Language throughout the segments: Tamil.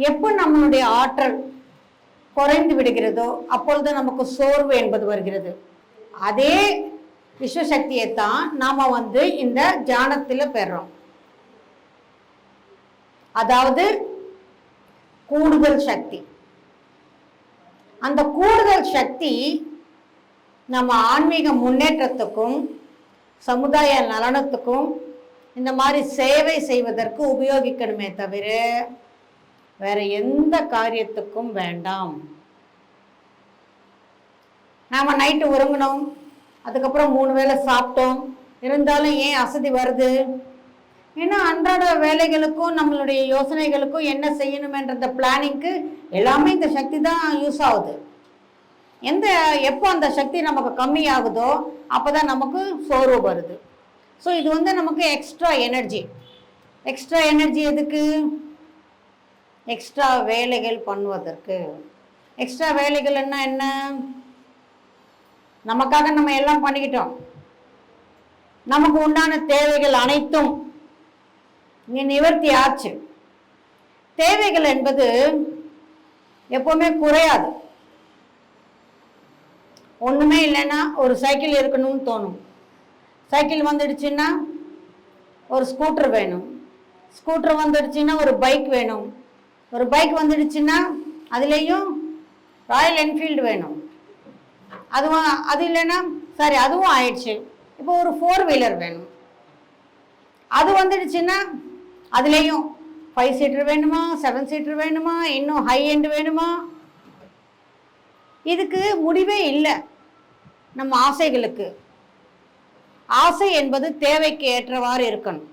எப்போ நம்மளுடைய ஆற்றல் குறைந்து விடுகிறதோ அப்பொழுது நமக்கு சோர்வு என்பது வருகிறது. அதே விஸ்வசக்தியை தான் நாம இந்த தியானத்துல பெறோம். அதாவது கூடுதல் சக்தி. அந்த கூடுதல் சக்தி நம்ம ஆன்மீக முன்னேற்றத்துக்கும் சமுதாய நலனத்துக்கும் இந்த மாதிரி சேவை செய்வதற்கு உபயோகிக்கணுமே தவிர வேற எந்த காரியத்துக்கும் வேண்டாம். நாம நைட்டு உறங்கணும், அதுக்கப்புறம் 3 வேளை சாப்பிட்டோம், இருந்தாலும் ஏன் அசதி வருது? ஏன்னா அன்றாட வேலைகளுக்கும் நம்மளுடைய யோசனைகளுக்கும் என்ன செய்யணுமென்ற பிளானிங்க்கு எல்லாமே இந்த சக்தி தான் யூஸ் ஆகுது. எப்போ அந்த சக்தி நமக்கு கம்மி ஆகுதோ அப்போதான் நமக்கு சோர்வு வருது. ஸோ இது நமக்கு எக்ஸ்ட்ரா எனர்ஜி. எக்ஸ்ட்ரா எனர்ஜி எதுக்கு? எக்ஸ்ட்ரா வேலைகள் பண்ணுவதற்கு. எக்ஸ்ட்ரா வேலைகள் என்ன? நமக்காக நம்ம எல்லாம் பண்ணிக்கிட்டோம், நமக்கு உண்டான தேவைகள் அனைத்தும் நிவர்த்தி ஆச்சு. தேவைகள் என்பது எப்பவுமே குறையாது. ஒண்ணுமே இல்லைன்னா ஒரு சைக்கிள் இருக்கணும்னு தோணும். சைக்கிள் வந்துடுச்சுன்னா ஒரு ஸ்கூட்டர் வேணும். ஸ்கூட்டர் வந்துடுச்சுன்னா ஒரு பைக் வேணும். ஒரு பைக் வந்துடுச்சுன்னா அதுலேயும் ராயல் என்ஃபீல்டு வேணும். அது இல்லைன்னா சரி அதுவும் ஆயிடுச்சு, இப்போ ஒரு 4 வீலர் வேணும். அது வந்துடுச்சுன்னா அதுலேயும் 5 சீட்டர் வேணுமா, 7 சீட்டர் வேணுமா, இன்னும் ஹை எண்ட் வேணுமா? இதுக்கு முடிவே இல்லை நம்ம ஆசைகளுக்கு. ஆசை என்பது தேவைக்கு ஏற்றவாறு இருக்கணும்.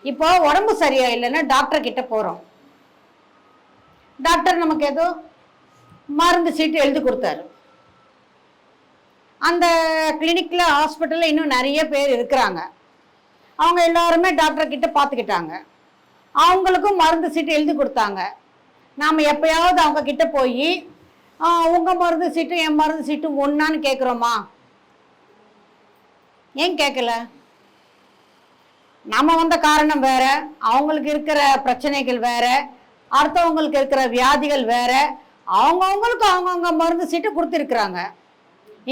இப்போ உடம்பு சரியா இல்லைன்னா டாக்டர் கிட்ட போறோம். டாக்டர் நமக்கு ஏதோ மருந்து சீட்டு எழுதி கொடுத்தாரு. அந்த கிளினிக்ல ஹாஸ்பிட்டல்ல இன்னும் நிறைய பேர் இருக்கிறாங்க. அவங்க எல்லாருமே டாக்டர் கிட்ட பார்த்துக்கிட்டாங்க. அவங்களுக்கும் மருந்து சீட்டு எழுதி கொடுத்தாங்க. நாம் எப்பயாவது அவங்க கிட்ட போய் உங்கள் மருந்து சீட்டும் என் மருந்து சீட்டும் ஒன்றான்னு கேட்குறோமா? ஏன் கேட்கல? நம்ம வந்த காரணம் வேற, அவங்களுக்கு இருக்கிற பிரச்சனைகள் வேற, அடுத்தவங்களுக்கு இருக்கிற வியாதிகள் வேற. அவங்கவுங்களுக்கு அவங்கவுங்க மருந்து சீட்டு கொடுத்துருக்குறாங்க.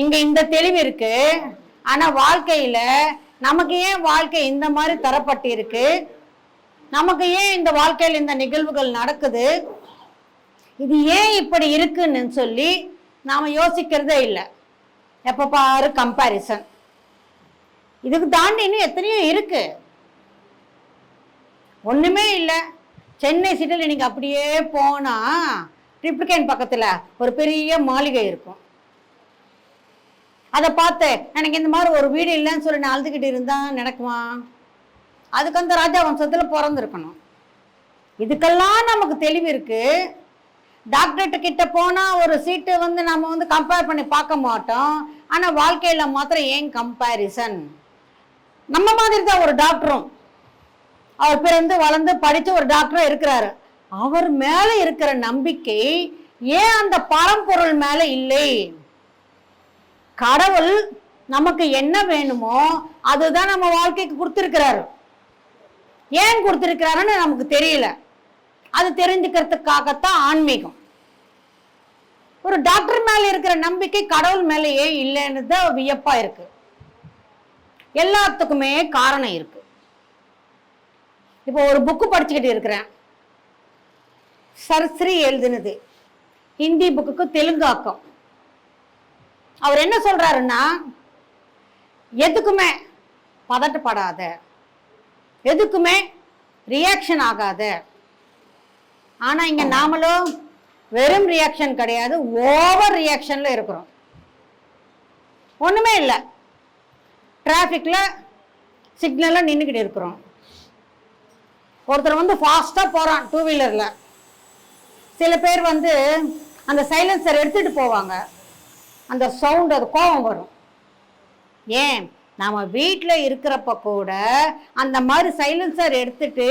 இங்கே இந்த தெளிவு இருக்கு. ஆனால் வாழ்க்கையில் நமக்கு ஏன் வாழ்க்கை இந்த மாதிரி தரப்பட்டு இருக்கு? நமக்கு ஏன் இந்த வாழ்க்கையில் இந்த நிகழ்வுகள் நடக்குது? இது ஏன் இப்படி இருக்குன்னு சொல்லி நாம் யோசிக்கிறதே இல்லை. எப்போ பாரு கம்பேரிசன். இதுக்கு தாண்டி இன்னும் எத்தனையோ இருக்கு. ஒன்றுமே இல்லை. சென்னை சிட்டியில் நீங்கள் அப்படியே போனால் ட்ரிப்ளிகேன் பக்கத்தில் ஒரு பெரிய மாளிகை இருக்கும். அதை பார்த்து எனக்கு இந்த மாதிரி ஒரு வீடு இல்லைன்னு சொல்லி நான் அழுதுகிட்டு இருந்தால் நடக்குமா? அதுக்கு அந்த ராஜா வம்சத்தில் பிறந்திருக்கணும். இதுக்கெல்லாம் நமக்கு தெளிவு இருக்கு. டாக்டர்கிட்ட கிட்ட போனால் ஒரு சீட்டு நம்ம கம்பேர் பண்ணி பார்க்க மாட்டோம். ஆனால் வாழ்க்கையில் மாத்திரம் ஏன் கம்பேரிசன்? நம்ம மாதிரி தான் ஒரு டாக்டரும், அவர் பிறந்து வளர்ந்து படித்த ஒரு டாக்டரும் இருக்கிறாரு. அவர் மேலே இருக்கிற நம்பிக்கை ஏன் அந்த பரம்பொருள் மேலே இல்லை? கடவுள் நமக்கு என்ன வேணுமோ அதுதான் நம்ம வாழ்க்கைக்கு கொடுத்துருக்கிறாரு. ஏன் கொடுத்துருக்கிறாருன்னு நமக்கு தெரியல. அது தெரிஞ்சுக்கிறதுக்காகத்தான் ஆன்மீகம். ஒரு டாக்டர் மேல இருக்கிற நம்பிக்கை கடவுள் மேலே ஏன் இல்லைன்னு தான் வியப்பா இருக்கு. எல்லாத்துக்குமே காரணம் இருக்கு. இப்போ ஒரு புக்கு படிச்சுக்கிட்டு இருக்கிறேன். சர்ஸ்ரீ எழுதுனது, ஹிந்தி புக்குக்கு தெலுங்காக்கம். அவர் என்ன சொல்றாருன்னா, எதுக்குமே பதட்டப்படாத, எதுக்குமே ரியாக்ஷன் ஆகாத. ஆனா இங்க நாமளும் வெறும் ரியாக்ஷன் கிடையாது, ஓவர் ரியாக்ஷன்ல இருக்கிறோம். ஒண்ணுமே இல்லை, டிராஃபிக்ல சிக்னல்ல நின்றுக்கிட்டு இருக்கிறோம். ஒருத்தர் ஃபாஸ்டா போறான் 2 வீலர்ல. சில பேர் அந்த சைலன்சர் எடுத்துட்டு போவாங்க. அந்த சவுண்ட், அது கோபம் வரும். ஏன்? நம்ம வீட்டில் இருக்கிறப்ப கூட அந்த மாதிரி சைலன்சர் எடுத்துட்டு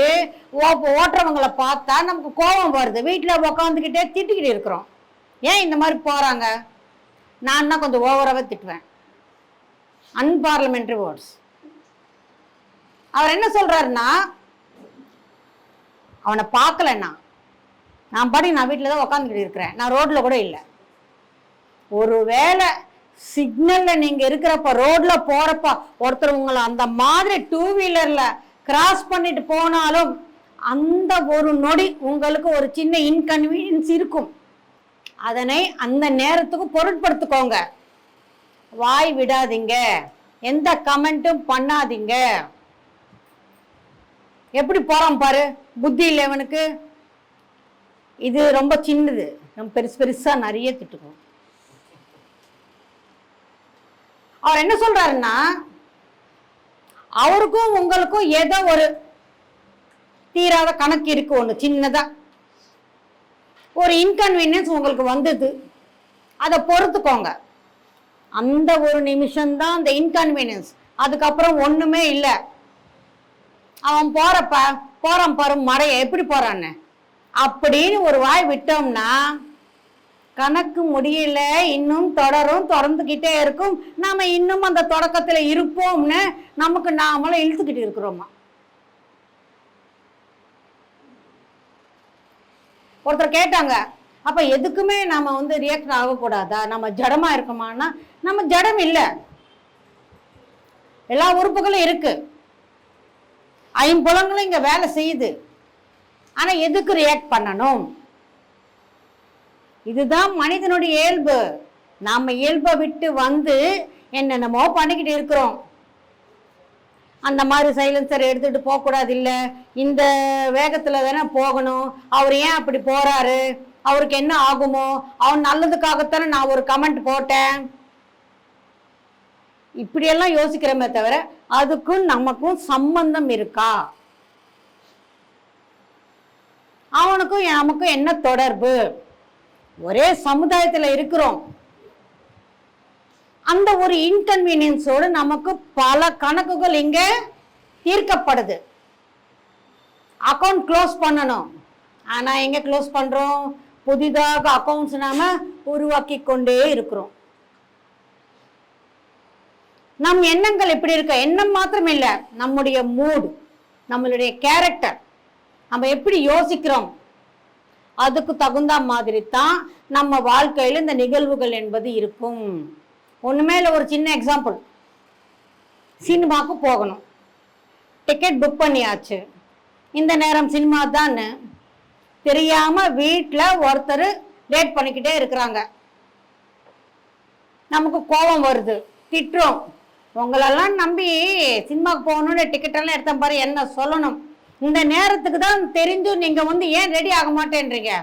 ஓட்டுறவங்களை பார்த்தா நமக்கு கோபம் வருது. வீட்டில் உக்காந்துக்கிட்டே திட்டிக்கிட்டு இருக்கிறோம். ஏன் இந்த மாதிரி போகிறாங்க? நான் தான் கொஞ்சம் ஓவராகவே திட்டுவேன். அன்பார்லமெண்ட்ரி வேர்ட்ஸ். அவர் என்ன சொல்றாருன்னா, அவனை பார்க்கலன்னா நான் வீட்டில் தான் உக்காந்துக்கிட்டு இருக்கிறேன், நான் ரோட்டில் கூட இல்லை. ஒருவேளை சிக்னலில் நீங்கள் இருக்கிறப்ப ரோட்டில் போகிறப்ப ஒருத்தர் உங்களை அந்த மாதிரி 2 வீலரில் கிராஸ் பண்ணிட்டு போனாலும் அந்த ஒரு நொடி உங்களுக்கு ஒரு சின்ன இன்கன்வீனியன்ஸ் இருக்கும். அதனை அந்த நேரத்துக்கு பொருட்படுத்திக்கோங்க. வாய் விடாதீங்க, எந்த கமெண்ட்டும் பண்ணாதீங்க. எப்படி போறான் பாரு, புத்தி இல்லை இவனுக்கு. இது ரொம்ப சின்னது, நம்ம பெருசா நிறைய திட்டுக்கோம். அவர் என்ன சொல்றாருன்னா, அவருக்கும் உங்களுக்கும் ஏதோ ஒரு தீராத கணக்கு இருக்கு. ஒன்று சின்னதா ஒரு இன்கன்வீனியன்ஸ் உங்களுக்கு வந்தது, அதை பொறுத்துக்கோங்க. அந்த ஒரு நிமிஷம்தான் அந்த இன்கன்வீனியன்ஸ், அதுக்கப்புறம் ஒண்ணுமே இல்லை. அவன் போறான் பாரு மடைய, எப்படி போறான்னு அப்படின்னு ஒரு வாய் விட்டோம்னா கணக்கு முடியல, இன்னும் தொடர்ந்துகிட்டே இருக்கும். நாம இன்னும் அந்த தொடக்கத்துல இருப்போம்னு நமக்கு நாமளும் இழுத்துக்கிட்டு இருக்கிறோமா. ஒருத்தர் கேட்டாங்க, அப்ப எதுக்குமே நாம ரியாக்ட் ஆகக்கூடாதா, நம்ம ஜடமா இருக்கோமான்னா, நம்ம ஜடம் இல்லை, எல்லா உறுப்புகளும் இருக்கு, 5 புலங்களும் இங்க வேலை செய்யுது. ஆனா எதுக்கு ரியாக்ட் பண்ணணும்? இதுதான் மனிதனுடைய இயல்பு. நாம இயல்பை விட்டு என்னென்னமோ பண்ணிக்கிட்டு இருக்கிறோம். அந்த மாதிரி சைலன்சர் எடுத்துட்டு போகக்கூடாது, இல்லை இந்த வேகத்துல தானே போகணும், அவர் ஏன் அப்படி போறாரு, அவருக்கு என்ன ஆகுமோ, அவன் நல்லதுக்காகத்தானே நான் ஒரு கமெண்ட் போட்டேன், இப்படியெல்லாம் யோசிக்கிறோமே தவிர அதுக்கும் நமக்கும் சம்பந்தம் இருக்கா? அவனுக்கும் நமக்கும் என்ன தொடர்பு? ஒரே சமுதாயத்துல இருக்கிறோம். அந்த ஒரு இன்கன்வீனியன்ஸோடு நமக்கு பல கணக்குகள் இங்க தீர்க்கப்படுது. அக்கௌண்ட் க்ளோஸ் பண்ணணும், ஆனா எங்க க்ளோஸ் பண்றோம்? புதிதாக அக்கௌண்ட்ஸ் நாம உருவாக்கி கொண்டே இருக்கிறோம். நம் எண்ணங்கள் எப்படி இருக்க, எண்ணம் மாத்திரம் இல்ல, நம்முடைய மூடு, நம்மளுடைய கேரக்டர், நம்ம எப்படி யோசிக்கிறோம், அதுக்கு தகுந்த மாதிரி தான் நம்ம வாழ்க்கையில இந்த நிகழ்வுகள் என்பது இருக்கும். ஒண்ணுமே இல்லை, ஒரு சின்ன எக்ஸாம்பிள். சினிமாவுக்கு போகணும், டிக்கெட் புக் பண்ணியாச்சு, இந்த நேரம் சினிமா தான் தெரியாம வீட்டில் ஒருத்தர் லேட் பண்ணிக்கிட்டே இருக்கிறாங்க. நமக்கு கோபம் வருது, திட்டுறோம். உங்களெல்லாம் நம்பி சினிமாவுக்கு போகணும்னு டிக்கெட் எல்லாம் எடுத்த பாரு, என்ன சொல்லணும், இந்த நேரத்துக்கு தான் தெரிஞ்சு நீங்க ஏன் ரெடி ஆக மாட்டேன்றீங்க?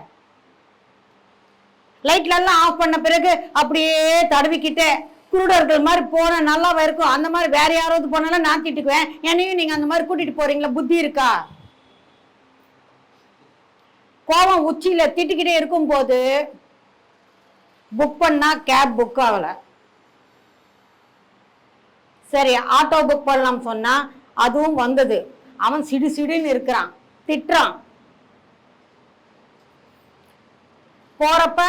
லைட்ல எல்லாம் ஆஃப் பண்ண பிறகு அப்படியே தடவிக்கிட்டே குருடர்கள் மாதிரி போனா நல்லாவா இருக்கும்? அந்த மாதிரி வேற யாராவது போனாலும் நான் திட்டுக்குவேன், என்னையும் நீங்க அந்த மாதிரி கூட்டிட்டு போறீங்களா? புத்தி இருக்கா? கோபம் உச்சியில திட்டிக்கிட்டே இருக்கும் போது புக் பண்ணா கேப் புக் ஆகல, சரி ஆட்டோ புக் பண்ணலாம் சொன்னா அதுவும் வந்தது, அவன் சிடுன்னு இருக்கிறான், திட்டுறான். போறப்ப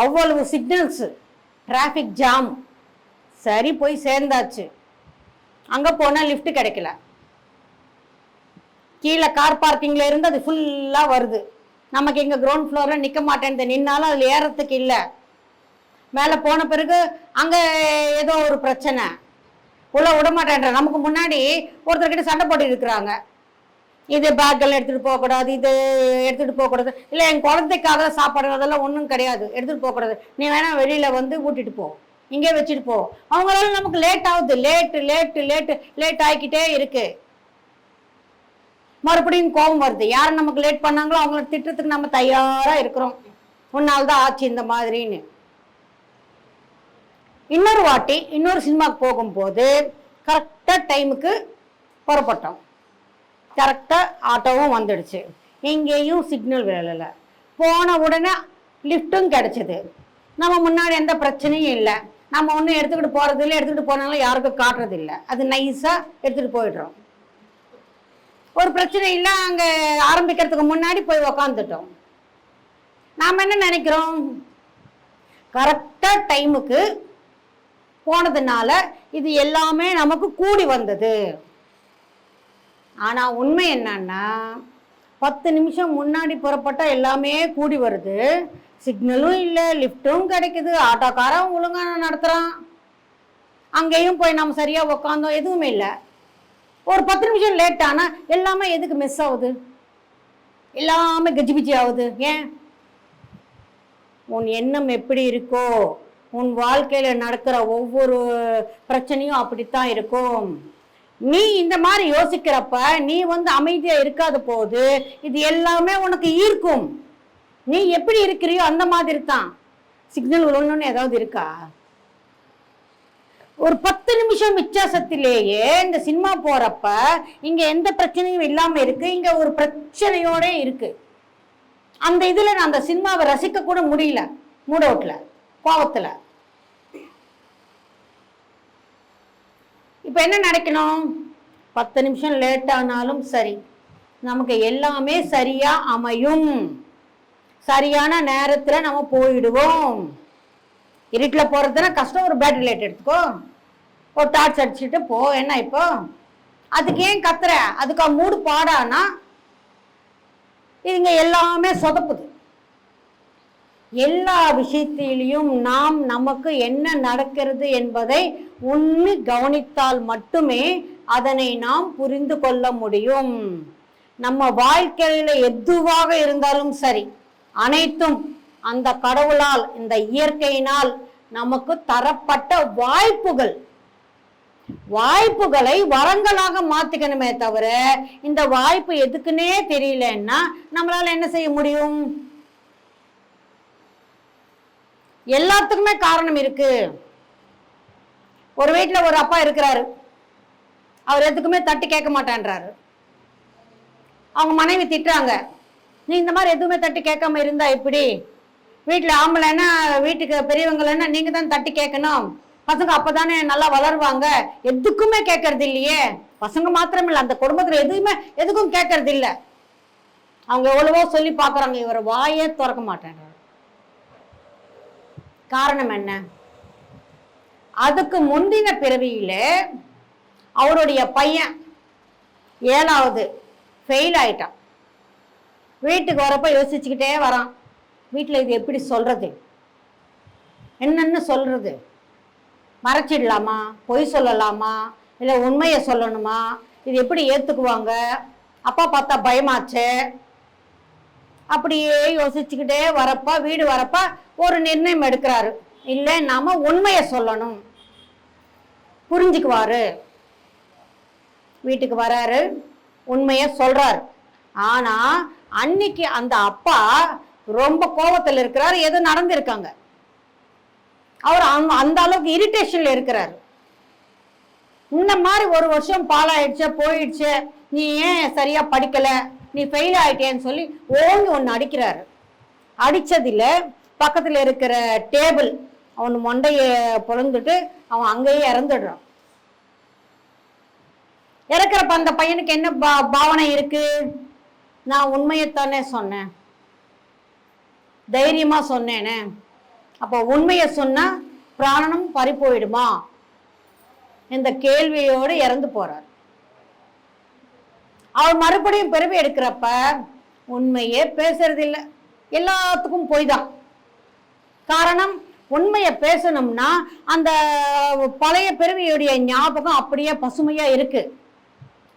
அவ்வளவு சிக்னல்ஸ், டிராபிக் ஜாம், சரி போய் சேர்ந்தாச்சு. அங்க போனா லிஃப்ட் கிடைக்கல, கீழே கார் பார்க்கிங்ல இருந்து அது ஃபுல்லா வருது. நமக்கு இங்க கிரவுண்ட் ஃப்ளோர்ல நிக்க மாட்டேன், நின்னாலும் அதுல ஏறத்துக்கு இல்லை. மேல போன பிறகு அங்க ஏதோ ஒரு பிரச்சனை, உள்ள விட மாட்டேன்ற. நமக்கு முன்னாடி ஒருத்தர்கிட்ட சண்டை போட்டு இருக்கிறாங்க, இது பேக்கெல்லாம் எடுத்துட்டு போகக்கூடாது, இது எடுத்துட்டு போகக்கூடாது, இல்லை என் குழந்தைக்காக சாப்பாடு அதெல்லாம் ஒன்றும் கிடையாது, எடுத்துட்டு போகக்கூடாது, நீ வேணா வெளியில ஊட்டிட்டு போ, இங்கே வச்சுட்டு போ. அவங்களால நமக்கு லேட் ஆகுது, லேட் ஆகிக்கிட்டே இருக்கு. மறுபடியும் கோபம் வருது, யாரும் நமக்கு லேட் பண்ணாங்களோ அவங்கள திட்டத்துக்கு நம்ம தயாரா இருக்கிறோம், உன்னால் தான் ஆச்சு இந்த மாதிரின்னு. இன்னொரு வாட்டி இன்னொரு சினிமாவுக்கு போகும்போது கரெக்டா டைமுக்கு புறப்பட்டோம், கரெக்டா ஆட்டோவும் வந்துடுச்சு, எங்கேயும் சிக்னல் விழல, போன உடனே லிஃப்ட்டும் கிடைச்சது, நம்ம முன்னாடி எந்த பிரச்சனையும் இல்லை, நம்ம ஒன்றும் எடுத்துக்கிட்டு போறது இல்லை, எடுத்துக்கிட்டு போனாலும் யாருக்கும் காட்டுறது இல்லை, அது நைஸா எடுத்துட்டு போயிடுறோம். ஒரு பிரச்சனை இல்லை, அங்க ஆரம்பிக்கிறதுக்கு முன்னாடி போய் உக்காந்துட்டோம். நாம என்ன நினைக்கிறோம், கரெக்டா டைமுக்கு போனதுனால இது எல்லாமே நமக்கு கூடி வந்தது. ஆனா உண்மை என்னன்னா, 10 நிமிஷம் முன்னாடி புறப்பட்டா எல்லாமே கூடி வருது, சிக்னலும் இல்லை, லிஃப்ட்டும் கிடைக்குது, ஆட்டோக்காரன் ஒழுங்கான நடத்துகிறான், அங்கேயும் போய் நம்ம சரியாக உக்காந்தோம், எதுவுமே இல்லை. ஒரு 10 நிமிஷம் லேட் ஆனால் எல்லாமே எதுக்கு மிஸ் ஆகுது, எல்லாமே கஜிபிஜி ஆகுது. ஏன்? உன் எண்ணம் எப்படி இருக்கோ உன் வாழ்க்கையில் நடக்கிற ஒவ்வொரு பிரச்சனையும் அப்படித்தான் இருக்கும். நீ இந்த மாதிரி யோசிக்கிறப்ப நீ அமைதியா இருக்காத போது இது எல்லாமே உனக்கு ஈர்க்கும். நீ எப்படி இருக்கிறியோ அந்த மாதிரி தான். சிக்னல் விழணும்னு ஏதாவது இருக்கா? ஒரு 10 நிமிஷம் வித்தியாசத்திலேயே இந்த சினிமா போறப்ப இங்க எந்த பிரச்சனையும் இல்லாம இருக்கு, இங்க ஒரு பிரச்சனையோட இருக்கு. அந்த இதுல நான் அந்த சினிமாவை ரசிக்க கூட முடியல, மூட் அவுட்ல, கோவத்துல. இப்போ என்ன நினைக்கணும்? 10 நிமிஷம் லேட் ஆனாலும் சரி, நமக்கு எல்லாமே சரியா அமையும், சரியான நேரத்தில் நம்ம போயிடுவோம். இருட்டில் போகிறதுனா கஷ்டம், ஒரு பேட்டரி லைட் எடுத்துக்கோ, ஒரு டார்ச் அடிச்சுட்டு போ. என்ன இப்போ அதுக்கு ஏன் கத்துற? அதுக்கு மூடு பாடானா இங்க எல்லாமே சொதப்புது. எல்லா விஷயத்திலையும் நாம் நமக்கு என்ன நடக்கிறது என்பதை உண்மை கவனித்தால் மட்டுமே அதனை நாம் புரிந்து கொள்ள முடியும். நம்ம வாழ்க்கையில எதுவாக இருந்தாலும் சரி, அனைத்தும் அந்த கடவுளால், இந்த இயற்கையினால் நமக்கு தரப்பட்ட வாய்ப்புகளை வரங்களாக மாத்திக்கணுமே தவிர, இந்த வாய்ப்பு எதுக்குன்னே தெரியலன்னா நம்மளால என்ன செய்ய முடியும்? எல்லாத்துக்குமே காரணம் இருக்கு. ஒரு வீட்டுல ஒரு அப்பா இருக்கிறாரு, அவர் எதுக்குமே தட்டி கேட்க மாட்டேன்றாரு. அவங்க மனைவி திட்டுறாங்க, நீ இந்த மாதிரி எதுவுமே தட்டி கேட்காம இருந்தா எப்படி? வீட்டுல ஆம்பளைன்னா, வீட்டுக்கு பெரியவங்களன்னா நீங்க தான் தட்டி கேட்கணும், பசங்க அப்பதானே நல்லா வளருவாங்க. எதுக்குமே கேட்கறது இல்லையே. பசங்க மாத்திரம் இல்லை, அந்த குடும்பத்துல எதுக்கும் கேட்கறது இல்லை. அவங்க எவ்வளவோ சொல்லி பாக்குறாங்க, இவர் வாயே திறக்க மாட்டேன்றாரு. காரணம் என்ன? அதுக்கு முந்தின பிறவியில அவருடைய பையன் 7வது ஃபெயில் ஆயிட்டான். வீட்டுக்கு வரப்ப யோசிச்சுக்கிட்டே வரான், வீட்டில் இது எப்படி சொல்றது, என்னன்னு சொல்றது, மறைச்சிடலாமா, பொய் சொல்லலாமா, இல்லை உண்மையை சொல்லணுமா, இது எப்படி ஏத்துக்குவாங்க, அப்பா பார்த்தா பயமாச்சு. அப்படியே யோசிச்சுக்கிட்டே வரப்ப வீடு வரப்ப ஒரு நிர்ணயம் எடுக்கிறாரு, இல்லை நாம உண்மையை சொல்லணும், புரிஞ்சுக்குவாரு. வீட்டுக்கு வராரு, உண்மையை சொல்றாரு. ஆனா அன்னைக்கு அந்த அப்பா ரொம்ப கோபத்தில் இருக்கிறாரு, ஏதோ நடந்திருக்காங்க, அவர் அந்த அளவுக்கு இரிட்டேஷன்ல இருக்கிறாரு. இந்த மாதிரி 1 வருஷம் பாலாயிடுச்சு, போயிடுச்சு, நீ ஏன் சரியா படிக்கல, நீ ஃபெயில் ஆயிட்டேன்னு சொல்லி ஓங்கி ஒன்று அடிக்கிறாரு. அடிச்சதில்ல, பக்கத்துல இருக்கிற டேபிள் அவன் மண்டைய பொழந்துட்டு அவன் அங்கேயே இறந்துடுறான். இறக்குறப்ப அந்த பையனுக்கு என்ன பாவனை இருக்கு? நான் உண்மையைத்தானே சொன்னேன், தைரியமா சொன்னேனே, அப்போ உண்மையை சொன்னா பிராணனும் பறி போயிடுமா? இந்த கேள்வியோடு இறந்து போறார். அவர் மறுபடியும் பிறவி எடுக்கிறப்ப உண்மையே பேசுறது இல்லை, எல்லாத்துக்கும் போய் தான். காரணம், உண்மையை பேசணும்னா அந்த பழைய பிறவியுடைய ஞாபகம் அப்படியே பசுமையா இருக்கு.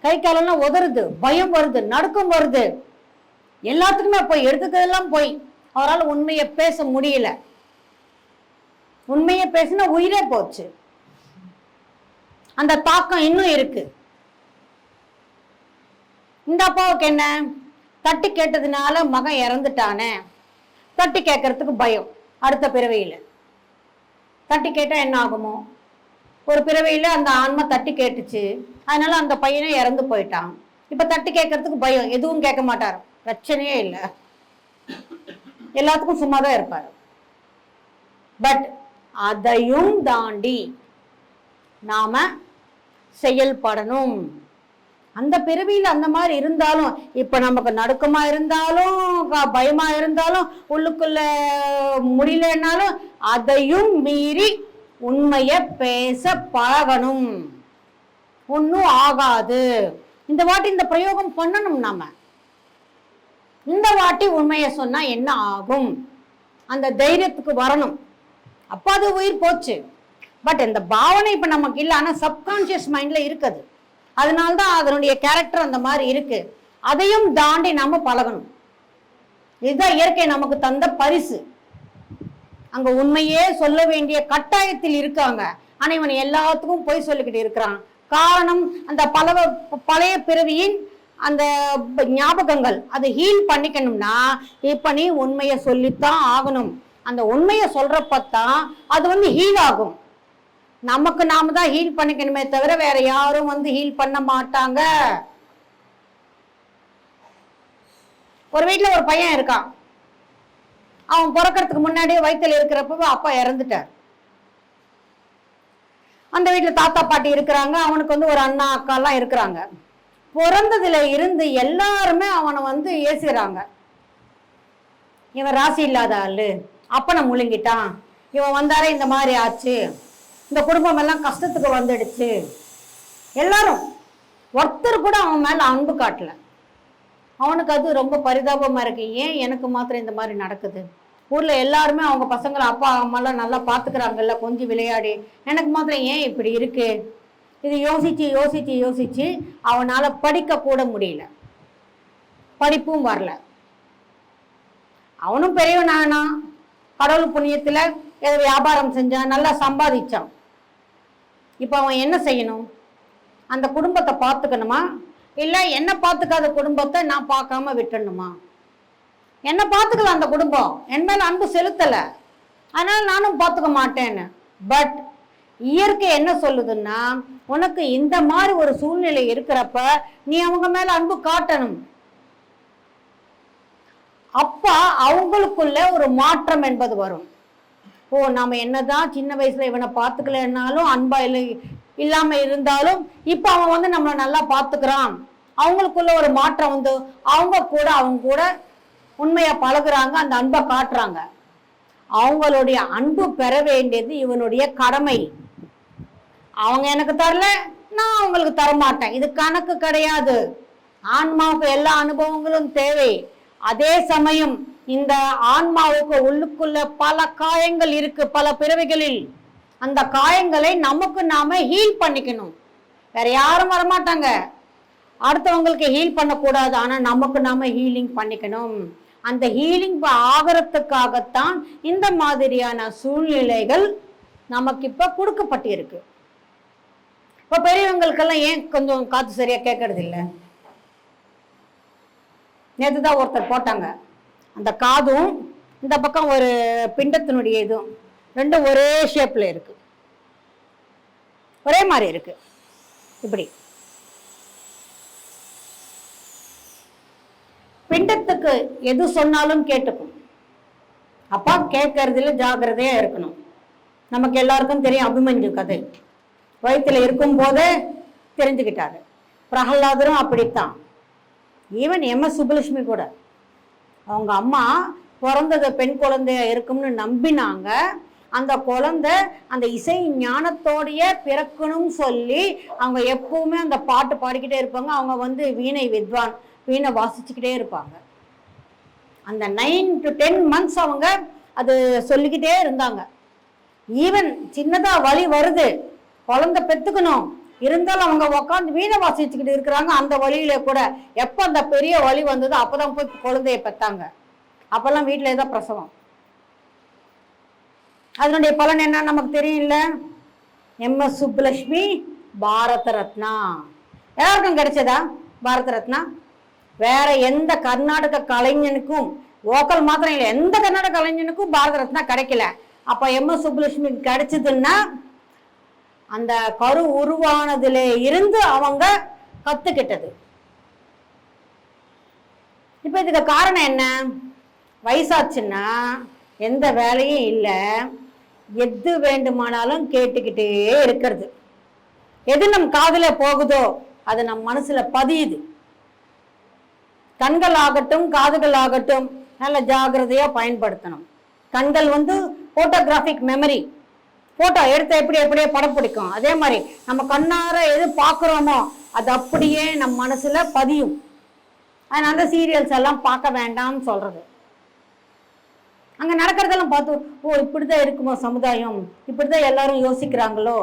கை காலெல்லாம் உதறுது, பயம் வருது, நடுக்கம் வருது, எல்லாத்துக்குமே போய் எடுத்துக்கிறதெல்லாம் போய் அவரால் உண்மையை பேச முடியல. உண்மையை பேசினா உயிரே போச்சு. அந்த தாக்கம் இன்னும் இருக்கு. இந்த அப்பாவுக்கு என்ன, தட்டி கேட்டதுனால மகன் இறந்துட்டானே, தட்டி கேட்கறதுக்கு பயம். அடுத்த பிறவையில தட்டி கேட்டா என்ன ஆகுமோ? ஒரு பிறவையில அந்த ஆன்மா தட்டி கேட்டுச்சு, அதனால அந்த பையனே இறந்து போயிட்டான். இப்ப தட்டி கேட்கறதுக்கு பயம், எதுவும் கேட்க மாட்டாரு, பிரச்சனையே இல்லை, எல்லாத்துக்கும் சும்மாதான் இருப்பாரு. பட் அதையும் தாண்டி நாம செயல்படணும். அந்த பிறவியில் அந்த மாதிரி இருந்தாலும், இப்ப நமக்கு நடுக்கமா இருந்தாலும், பயமா இருந்தாலும், உள்ளுக்குள்ள முடியலன்னாலும் அதையும் மீறி உண்மைய பேச பழகணும். ஒன்னும் ஆகாது. இந்த வாட்டி இந்த பிரயோகம் பண்ணணும். நாம இந்த வாட்டி உண்மையை சொன்னா என்ன ஆகும், அந்த தைரியத்துக்கு வரணும். அப்ப அது உயிர் போச்சு. பட் இந்த பாவனை இப்ப நமக்கு இல்லை, ஆனா சப்கான்சியஸ் மைண்ட்ல இருக்குது. அதனால்தான் அதனுடைய கேரக்டர் அந்த மாதிரி இருக்கு. அதையும் தாண்டி நாம பழகணும். இதுதான் இயற்கை நமக்கு தந்த பரிசு. அங்க உண்மையே சொல்ல வேண்டிய கட்டாயத்தில் இருக்காங்க, ஆனா இவன் எல்லாத்துக்கும் போய் சொல்லிக்கிட்டு இருக்கிறான். காரணம், அந்த பழைய பிறவியின் அந்த ஞாபகங்கள் அதை ஹீல் பண்ணிக்கணும்னா இப்ப நீ உண்மையை சொல்லித்தான் ஆகணும். அந்த உண்மையை சொல்றப்பத்தான் அது ஹீல் ஆகும். நமக்கு நாம தான் ஹீல் பண்ணிக்கணுமே தவிர வேற யாரும் ஹீல் பண்ண மாட்டாங்க. ஒரு வீட்டுல ஒரு பையன் இருக்கான். அவன் பிறக்கிறதுக்கு முன்னாடியே வயிற்றுல இருக்கிறப்ப அப்பா இறந்துட்டார். அந்த வீட்டுல தாத்தா பாட்டி இருக்கிறாங்க. அவனுக்கு ஒரு அண்ணா அக்கா எல்லாம் இருக்கிறாங்க. பிறந்ததுல இருந்து எல்லாருமே அவனை ஏசுறாங்க. இவன் ராசி இல்லாத ஆளு, அப்பனை முழுங்கிட்டான், இவன் வந்தாரே இந்த மாதிரி ஆச்சு, இந்த குடும்பம் எல்லாம் கஷ்டத்துக்கு வந்துடுச்சு. எல்லாரும், ஒருத்தர் கூட அவன் மேல அன்பு காட்டல. அவனுக்கு அது ரொம்ப பரிதாபமா இருக்கு. ஏன் எனக்கு மாத்திரம் இந்த மாதிரி நடக்குது? ஊர்ல எல்லாருமே அவங்க பசங்களை அப்பா அம்மாலாம் நல்லா பாத்துக்கிறாங்கல்ல, கொஞ்சம் விளையாடி, எனக்கு மாத்திரம் ஏன் இப்படி இருக்கு? இது யோசிச்சு யோசிச்சு யோசிச்சு அவனால படிக்க கூட முடியல, படிப்பும் வரல. அவனும் பெரியவனானா, கடவுள் புண்ணியத்துல ஏதோ வியாபாரம் செஞ்சான், நல்லா சம்பாதிச்சான். இப்ப அவன் என்ன செய்யணும்? அந்த குடும்பத்தை பார்த்துக்கணுமா, இல்லை என்ன பார்த்துக்காத குடும்பத்தை நான் பார்க்காம விட்டுணுமா? என்ன பார்த்துக்கல அந்த குடும்பம், என் மேல அன்பு செலுத்தல, அதனால நானும் பார்த்துக்க மாட்டேன்னு. பட் இயற்கை என்ன சொல்லுதுன்னா, உனக்கு இந்த மாதிரி ஒரு சூழ்நிலை இருக்கிறப்ப நீ அவங்க மேல அன்பு காட்டணும். அப்ப அவங்களுக்குள்ள ஒரு மாற்றம் என்பது வரும். ஓ, நாம என்னதான் சின்ன வயசுல இவனை பார்த்துக்கலன்னாலும், அன்பா இல்லாம இருந்தாலும் இப்ப அவன் நம்மளை நல்லா பார்த்துக்கிறான். அவங்களுக்குள்ள ஒரு மாற்றம் அவங்க கூட உண்மையா பழகுறாங்க, அந்த அன்பை காட்டுறாங்க. அவங்களுடைய அன்பு பெற வேண்டியது இவனுடைய கடமை. அவங்க எனக்கு தரல, நான் அவங்களுக்கு தரமாட்டேன், இது கணக்கு கிடையாது. ஆன்மாவுக்கு எல்லா அனுபவங்களும் தேவை. அதே சமயம் இந்த ஆன்மாவுக்கு உள்ளுக்குள்ள பல காயங்கள் இருக்கு, பல பிறவிகளில். அந்த காயங்களை நமக்கு நாம ஹீல் பண்ணிக்கணும். வேற யாரும் வரமாட்டாங்க, அடுத்தவங்களுக்கு ஹீல் பண்ணக்கூடாது, ஆனா நமக்கு நாம ஹீலிங் பண்ணிக்கணும். அந்த ஹீலிங் ஆகிறதுக்காகத்தான் இந்த மாதிரியான சூழ்நிலைகள் நமக்கு இப்ப கொடுக்கப்பட்டிருக்கு. இப்ப பெரியவங்களுக்கெல்லாம் ஏன் கொஞ்சம் காத்து சரியா கேட்கறது இல்லை? நேற்றுதான் ஒருத்தர் போட்டாங்க, அந்த காதும் இந்த பக்கம் ஒரு பிண்டத்தினுடைய இதுவும் ரெண்டும் ஒரே ஷேப்ல இருக்கு, ஒரே மாதிரி இருக்கு. இப்படி பிண்டத்துக்கு எது சொன்னாலும் கேட்டுக்கும். அப்பா கேட்கறதுல ஜாகிரதையா இருக்கணும். நமக்கு எல்லாருக்கும் தெரியும் அபிமன்யு கதை. வயிற்றுல இருக்கும் போதே தெரிஞ்சுக்கிட்டாரு. பிரகலாதரும் அப்படித்தான். ஈவன் எம்எஸ் சுப்புலட்சுமி கூட அவங்க அம்மா பிறந்தது பெண் குழந்தையா இருக்கும்னு நம்பினாங்க. அந்த குழந்தை அந்த இசை ஞானத்தோடைய பிறக்கணும்னு சொல்லி அவங்க எப்பவுமே அந்த பாட்டு பாடிக்கிட்டே இருப்பாங்க. அவங்க வீணை வித்வான், வீணை வாசிச்சுக்கிட்டே இருப்பாங்க. அந்த 9 to 10 months அவங்க அது சொல்லிக்கிட்டே இருந்தாங்க. ஈவன் சின்னதா வலி வருது, குழந்தை பெத்துக்கணும், இருந்தாலும் அவங்க உட்காந்து வீணை வாசிச்சுக்கிட்டு இருக்கிறாங்க. அந்த வழியில கூட எப்ப அந்த பெரிய வலி வந்ததோ அப்பதான் போய் குழந்தைய பெத்தாங்க. அப்பெல்லாம் வீட்டுல ஏதோ பிரசவம். அதனுடைய பலன் என்ன நமக்கு தெரியல. எம்எஸ் சுப்புலட்சுமி பாரத ரத்னா எல்லாருக்கும் கிடைச்சதா? பாரத ரத்னா வேற எந்த கர்நாடக கலைஞனுக்கும், வோக்கல் மாத்திரம் இல்லை, எந்த கர்நாடக கலைஞனுக்கும் பாரத ரத்னா கிடைக்கல. அப்ப எம்எஸ் சுப்புலட்சுமி கிடைச்சதுன்னா அந்த கரு உருவானதுல இருந்து அவங்க கத்துக்கிட்டது. இப்ப இதுக்கு காரணம் என்ன? வயசாச்சுன்னா எந்த வேலையும் இல்லை, எது வேண்டுமானாலும் கேட்டுக்கிட்டே இருக்கிறது. எது நம் காதுல போகுதோ அது நம் மனசுல பதியுது. கண்கள் ஆகட்டும் காதுகள் ஆகட்டும் நல்ல ஜாகிரதையா பயன்படுத்தணும். கண்கள் போட்டோகிராஃபிக் மெமரி, போட்டோ எடுத்த எப்படியே படம் பிடிக்கும். அதே மாதிரி நம்ம கண்ணார எது பார்க்குறோமோ அது அப்படியே நம் மனசுல பதியும். அதனால அந்த சீரியல்ஸ் எல்லாம் பார்க்க வேண்டாம்னு சொல்றது. அங்க நடக்கிறதெல்லாம் பார்த்து ஓ இப்படிதான் இருக்குமோ சமுதாயம், இப்படிதான் எல்லாரும் யோசிக்கிறாங்களோ.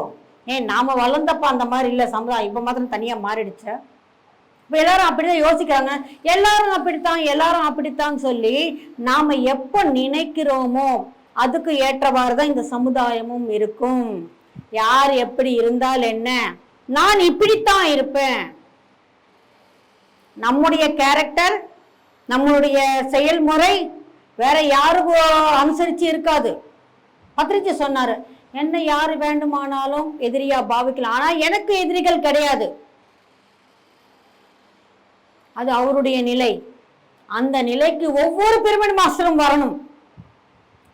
ஏன் நாம வளர்ந்தப்ப அந்த மாதிரி இல்லை சமுதாயம், இப்ப மாத்திரம் தனியா மாறிடுச்ச. இப்ப எல்லாரும் அப்படிதான் யோசிக்கிறாங்க, எல்லாரும் அப்படித்தான் எல்லாரும் அப்படித்தான் சொல்லி நாம எப்ப நினைக்கிறோமோ அதுக்கு ஏற்றவாறு தான் இந்த சமுதாயமும் இருக்கும். யார் எப்படி இருந்தால் என்ன, நான் இப்படித்தான் இருப்பேன். நம்முடைய கேரக்டர், நம்மளுடைய செயல்முறை வேற யாருக்கும் அனுசரிச்சு இருக்காது. பத்திரிச்சு சொன்னாரு, என்ன யாரு வேண்டுமானாலும் எதிரியா பாவிக்கலாம், ஆனா எனக்கு எதிரிகள் கிடையாது. அது அவருடைய நிலை. அந்த நிலைக்கு ஒவ்வொரு பிரமிட் மாஸ்டரும் வரணும்.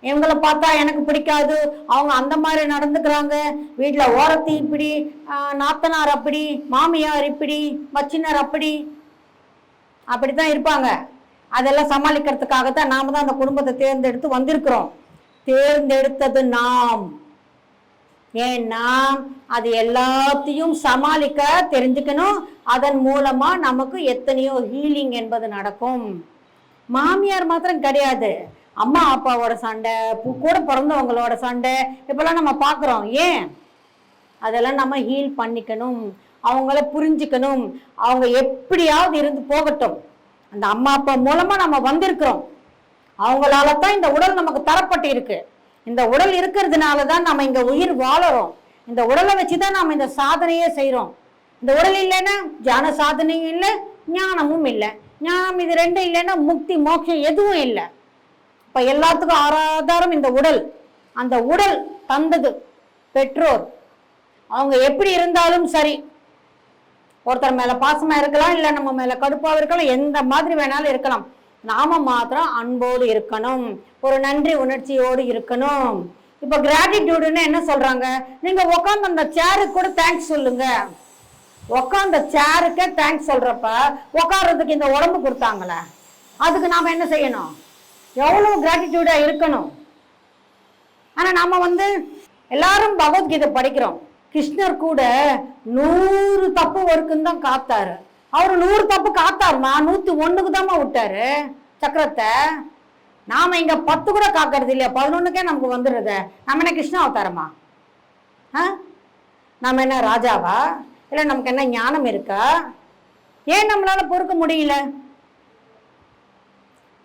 இவங்களை பார்த்தா எனக்கு பிடிக்காது, அவங்க அந்த மாதிரி நடந்துக்கிறாங்க, வீட்டுல ஓரத்தி இப்படி, நாத்தனார் அப்படி, மாமியார் இப்படி, மச்சினார் அப்படி, அப்படித்தான் இருப்பாங்க. அதெல்லாம் சமாளிக்கிறதுக்காகத்தான் நாம தான் அந்த குடும்பத்தை தேர்ந்தெடுத்து வந்திருக்கிறோம். தேர்ந்தெடுத்தது நாம். ஏன்னா அது எல்லாத்தையும் சமாளிக்க தெரிஞ்சுக்கணும். அதன் மூலமா நமக்கு எத்தனையோ ஹீலிங் என்பது நடக்கும். மாமியார் மாத்திரம் கிடையாது, அம்மா அப்பாவோட சண்டை, கூட பிறந்தவங்களோட சண்டை, இப்பெல்லாம் நம்ம பார்க்குறோம். ஏன் அதெல்லாம் நம்ம ஹீல் பண்ணிக்கணும், அவங்கள புரிஞ்சுக்கணும். அவங்க எப்படியாவது இருந்து போகட்டும். அந்த அம்மா அப்பா மூலமா நம்ம வந்திருக்கிறோம், அவங்களால தான் இந்த உடல் நமக்கு தரப்பட்டு இருக்கு. இந்த உடல் இருக்கிறதுனால தான் நம்ம இங்க உயிர் வாழறோம். இந்த உடலை வச்சுதான் நம்ம இந்த சாதனையே செய்யறோம். இந்த உடல் இல்லைன்னா ஜான சாதனையும் இல்லை, ஞானமும் இல்லை. ஞானம் இது ரெண்டும் இல்லைன்னா முக்தி மோட்சம் எதுவும் இல்லை. இப்ப எல்லாத்துக்கும் ஆதாரம் இந்த உடல். அந்த உடல் தந்தது பெற்றோர். அவங்க எப்படி இருந்தாலும் சரி, ஒருத்தர் மேல பாசமா இருக்கலாம், இல்ல நம்ம மேல கடுப்பா இருக்கலாம், எந்த மாதிரி வேணாலும் இருக்கலாம். நாம மாத்திரம் அன்போடு இருக்கணும், ஒரு நன்றி உணர்ச்சியோடு இருக்கணும். இப்ப கிராட்டிடியூடுன்னு என்ன சொல்றாங்க, நீங்க உட்காந்து அந்த சேருக்கு கூட தேங்க்ஸ் சொல்லுங்க. உட்காந்த சேருக்கே தேங்க்ஸ் சொல்றப்ப உட்கார்றதுக்கு இந்த உடம்பு கொடுத்தாங்களே, அதுக்கு நாம என்ன செய்யணும், எவ்வளவு கிராட்டிடியூடா இருக்கணும். ஆனா நாம எல்லாரும் பகவத்கீதை படிக்கிறோம். கிருஷ்ணர் கூட 100 தப்பு வரைக்கும் தான் காத்தாரு. அவரு 100 தப்பு காத்தாருமா, 101க்கு தான்மா விட்டாரு சக்கரத்தை. நாம இங்க 10 கூட காக்கிறது இல்லையா, 11க்கே நமக்கு வந்துடுறத. நம்ம என்ன கிருஷ்ண அவதாரமா? நம்ம என்ன ராஜாவா? இல்ல நமக்கு என்ன ஞானம் இருக்கா? ஏன் நம்மளால பொறுக்க முடியல?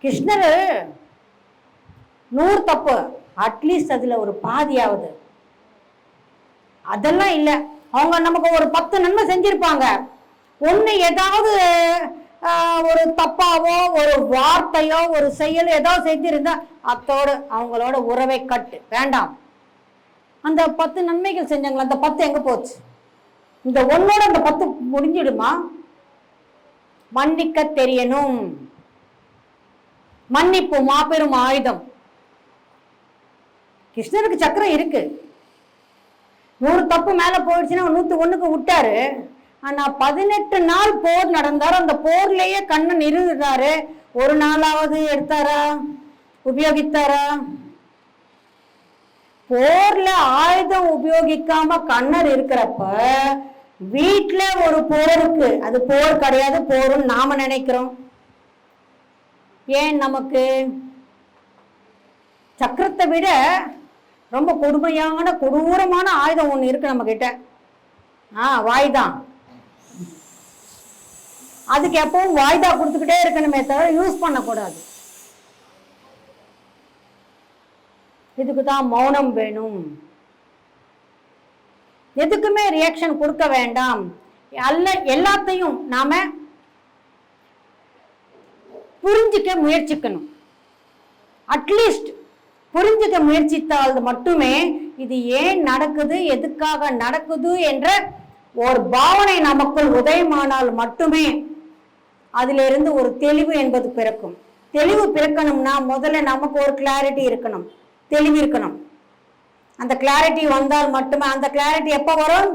கிருஷ்ணர் 100 தப்பு, அட்லீஸ்ட் அதுல ஒரு பாதியாவது. அதெல்லாம் இல்ல, அவங்க நமக்கு ஒரு 10 நன்மை செஞ்சிருப்பாங்க. ஒண்ணு ஏதாவது ஒரு தப்பாவோ ஒரு வார்த்தையோ ஒரு செயல் ஏதாவது செஞ்சிருந்தா அத்தோடு அவங்களோட உறவை கட்டு வேண்டாம். அந்த 10 நன்மைகள் செஞ்சாங்களா, அந்த 10 எங்க போச்சு? இந்த ஒன்னோட அந்த 10 முடிஞ்சிடுமா? மன்னிக்க தெரியணும். மன்னிப்பு மாபெரும் ஆயுதம். கிருஷ்ணருக்கு சக்கரம் இருக்கு. 100 தப்பு மேல போயிடுச்சுன்னா 101க்கு விட்டாரு. ஆனா 18 நாள் போர் நடந்தாரு. அந்த போர்லயே கண்ணன் இருந்தாரு. ஒரு நாளாவது எடுத்தாரா, உபயோகித்தாரா? போர்ல ஆயுதம் உபயோகிக்காம கண்ணர் இருக்கிறப்ப வீட்டுல ஒரு போருக்கு, அது போர் கிடையாது, போருன்னு நாம நினைக்கிறோம். ஏன் நமக்கு சக்கரத்தை விட ரொம்ப கொடுமையான கொடூரமான ஆயுதம் ஒண்ணு இருக்கு நம்ம கிட்ட. வாய்தான். அதுக்கு எப்பவும் வாய்தா கொடுத்துக்கிட்டே இருக்கணுமே தவிர யூஸ் பண்ணக்கூடாது. இதுக்குதான் மௌனம் வேணும். எதுக்குமே ரியாக்ஷன் கொடுக்க வேண்டாம். எல்லாத்தையும் நாம புரிஞ்சுக்க முயற்சிக்கணும். அட்லீஸ்ட் புரிஞ்சுக்க முயற்சித்தால் மட்டுமே இது ஏன் நடக்குது, எதுக்காக நடக்குது என்ற ஒரு பாவனை நமக்குள் உதயமானால் மட்டுமே அதிலிருந்து ஒரு தெளிவு என்பது பிறக்கும். தெளிவு பிறக்கணும்னா முதல்ல நமக்கு ஒரு கிளாரிட்டி இருக்கணும், தெளிவு இருக்கணும். அந்த கிளாரிட்டி வந்தால் மட்டுமே, அந்த கிளாரிட்டி எப்போ வரும்,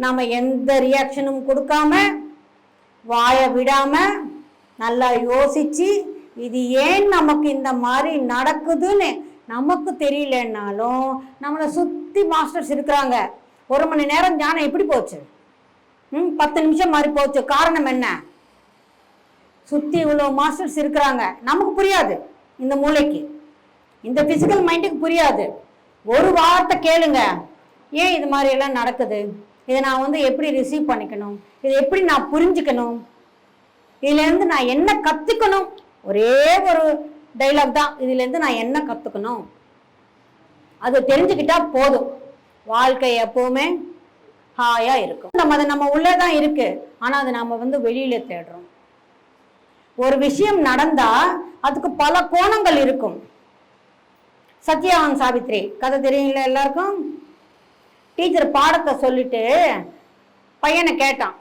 நம்ம எந்த ரியாக்ஷனும் கொடுக்காம வாய விடாம நல்லா யோசிச்சு இது ஏன் நமக்கு இந்த மாதிரி நடக்குதுன்னு நமக்கு தெரியலன்னாலும் நம்மளை சுத்தி மாஸ்டர்ஸ் இருக்கிறாங்க. 1 மணி நேரம் ஞானம் எப்படி போச்சு, 10 நிமிஷம் மாதிரி போச்சு. காரணம் என்ன? சுற்றி இவ்வளோ மாஸ்டர்ஸ் இருக்கிறாங்க, நமக்கு புரியாது. இந்த மூளைக்கு, இந்த ஃபிசிக்கல் மைண்டுக்கு புரியாது. ஒரு வார்த்தை கேளுங்க, ஏன் இது மாதிரி எல்லாம் நடக்குது, இதை நான் எப்படி ரிசீவ் பண்ணிக்கணும், இதை எப்படி நான் புரிஞ்சுக்கணும், இதுலேருந்து நான் என்ன கற்றுக்கணும். ஒரே ஒரு டைலாக் தான், இதுலேருந்து நான் என்ன கற்றுக்கணும், அது தெரிஞ்சுக்கிட்டா போதும். வாழ்க்கை எப்பவுமே ஹாயாக இருக்கும். அது நம்ம உள்ளே தான் இருக்கு, ஆனால் அது நம்ம வெளியில தேடுறோம். ஒரு விஷயம் நடந்தா அதுக்கு பல கோணங்கள் இருக்கும். சத்யவான் சாவித்ரி கதை தெரியுங்களா எல்லாருக்கும்? டீச்சர் பாடத்தை சொல்லிட்டு பையனை கேட்டான்,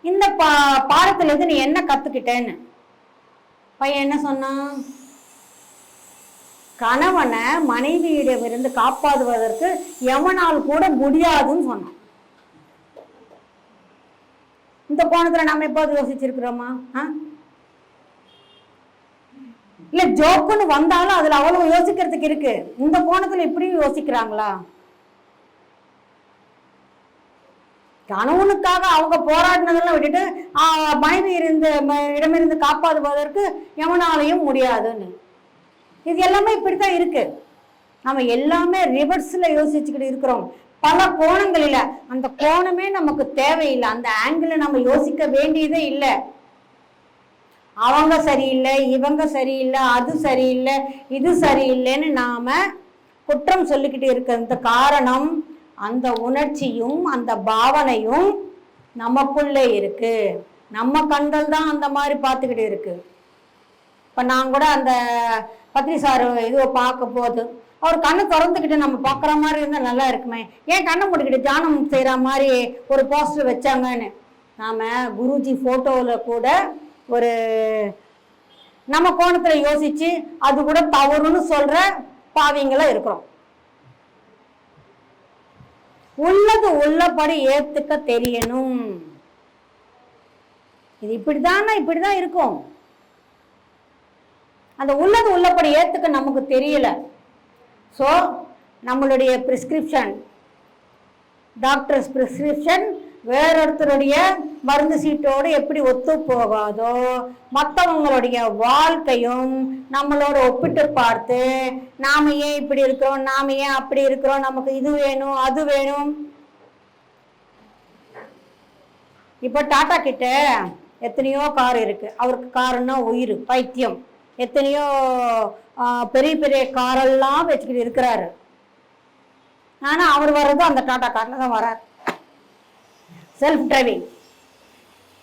இந்த பாடத்துல இருந்து நீ என்ன கத்துக்கிட்டேன்னு. பையன் என்ன சொன்னான்? கணவனை மனைவியிடமிருந்து காப்பாற்றுவதற்கு எவனால் கூட முடியாதுன்னு சொன்னான். இந்த கோணத்துல நாம எப்போது யோசிச்சிருக்கிறோமா? இல்ல ஜோக்குன்னு வந்தாலும் அதுல அவ்வளவு யோசிக்கிறதுக்கு இருக்கு. இந்த கோணத்துல இப்படியும் யோசிக்கிறாங்களா? கணவனுக்காக அவங்க போராடினதெல்லாம் விட்டுட்டு மனைவி இடமிருந்து காப்பாற்றுவதற்கு எவனாலையும் முடியாதுன்னு. இது எல்லாமே இப்படித்தான் இருக்கு. நம்ம எல்லாமே ரிவர்ஸ்ல யோசிச்சுக்கிட்டு இருக்கிறோம், பல கோணங்களில். அந்த கோணமே நமக்கு தேவையில்லை, அந்த ஆங்கிள் நம்ம யோசிக்க வேண்டியதே இல்லை. அவங்க சரியில்லை, இவங்க சரியில்லை, அது சரியில்லை, இது சரியில்லைன்னு நாம குற்றம் சொல்லிக்கிட்டு இருக்கிற காரணம் அந்த உணர்ச்சியும் அந்த பாவனையும் நமக்குள்ளே இருக்கு. நம்ம கண்கள் தான் அந்த மாதிரி பார்த்துக்கிட்டு இருக்கு. இப்போ நான் கூட அந்த பத்ரி சார் இதுவை பார்க்க போது அவர் கண்ணை திறந்துக்கிட்டு நம்ம பார்க்குற மாதிரி இருந்தால் நல்லா இருக்குமே, ஏன் கண்ணை மூடிக்கிட்டு தியானம் செய்கிற மாதிரி ஒரு போஸ்டர் வச்சாங்கன்னு. நாம் குருஜி ஃபோட்டோவில் கூட ஒரு நம்ம கோணத்தில் யோசித்து அது கூட தவறுன்னு சொல்கிற பாவிங்களாக இருக்கிறோம். உள்ளது உள்ளபடி ஏற்றுக்க தெரியணும். இது இப்படிதான் இருக்கும். அந்த உள்ளது உள்ளபடி ஏற்றுக்க நமக்கு தெரியல. ஸோ நம்மளுடைய பிரிஸ்கிரிப்ஷன், டாக்டர்ஸ் பிரிஸ்கிரிப்ஷன் வேறொருத்தருடைய மருந்து சீட்டோடு எப்படி ஒத்து போகாதோ, மற்றவங்களுடைய வாழ்க்கையும் நம்மளோட ஒப்பிட்டு பார்த்து நாம ஏன் இப்படி இருக்கிறோம், நாம ஏன் அப்படி இருக்கிறோம், நமக்கு இது வேணும் அது வேணும். இப்போ டாடா கிட்ட எத்தனையோ கார் இருக்கு, அவருக்கு காருன்னா உயிர், பைத்தியம். எத்தனையோ பெரிய பெரிய காரெல்லாம் வச்சுக்கிட்டு இருக்கிறாரு. ஆனா அவர் வர்றது அந்த டாடா கார்ல தான் வர்றாரு. செல்ஃப் டிரைவிங்